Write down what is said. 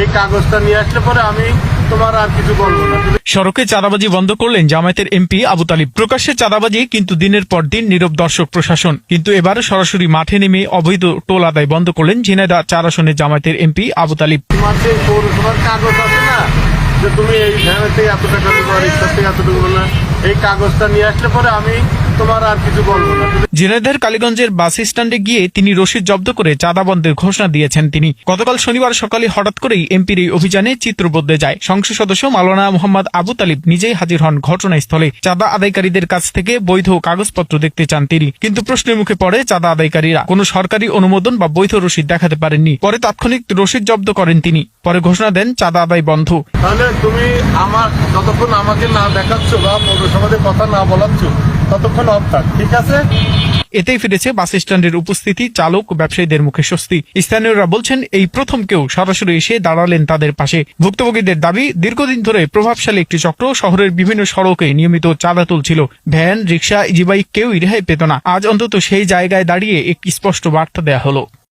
এই কাগজটা নিয়ে আসলে পরে আমি তোমার আর কিছু বলবো না। সড়কে চাঁদাবাজি বন্ধ করলেন জামায়াতের এমপি আবু তালিব। প্রকাশ্যে চাঁদাবাজি কিন্তু দিনের পর দিন নীরব দর্শক প্রশাসন। কিন্তু এবার সরাসরি মাঠে নেমে অবৈধ টোল আদায় বন্ধ করলেন ঝিনাইদহ 4 আসনের জামায়াতের এমপি আবু তালিব। তোমার যে পৌরসভার কাগজ আছে না, যে তুমি এই থেকে এত টাকা দেবো আর ইচ্ছা থেকে এতটুকু বললে, এই কাগজটা নিয়ে আসলে পরে আমি তোমার আর কিছু বলবো না। ঝিনাইদহের কালীগঞ্জের বাস স্ট্যান্ডে গিয়ে তিনি রসিদ জব্দ করে চাঁদা বন্ধের ঘোষণা দিয়েছেন তিনি। গতকাল শনিবার সকালে হঠাৎ করেই এমপির এই অভিযানে চিত্র বদলে যায়। সংসদ সদস্য মাওলানা মোহাম্মদ আবু তালিব নিজেই হাজির হন ঘটনাস্থলে। চাঁদা আদায়কারীদের কাছ থেকে বৈধ কাগজপত্র দেখতে চান তিনি, কিন্তু প্রশ্নের মুখে পড়ে চাঁদা আদায়কারীরা কোনো সরকারি অনুমোদন বা বৈধ রসিদ দেখাতে পারেননি। পরে তাৎক্ষণিক রসিদ জব্দ করেন তিনি। পরে ঘোষণা দেন চাঁদা আদায় বন্ধ। তাহলে তুমি আমার যতক্ষণ আমাকে না দেখাচ্ছ বা পৌরসভাতে কথা না বলাচ্ছ ততক্ষণ অফ থাক, ঠিক আছে? এতেই ফিরেছে বাস স্ট্যান্ডের উপস্থিতি, চালক, ব্যবসায়ীদের মুখে স্বস্তি। স্থানীয়রা বলছেন এই প্রথম কেউ সরাসরি এসে দাঁড়ালেন তাদের পাশে। ভুক্তভোগীদের দাবি, দীর্ঘদিন ধরে প্রভাবশালী একটি চক্র শহরের বিভিন্ন সড়কে নিয়মিত চাঁদা তুলছিল। ভ্যান, রিক্সা, ইজিবাইক কেউই রেহাই পেত না। আজ অন্তত সেই জায়গায় দাঁড়িয়ে একটি স্পষ্ট বার্তা দেয়া হলো।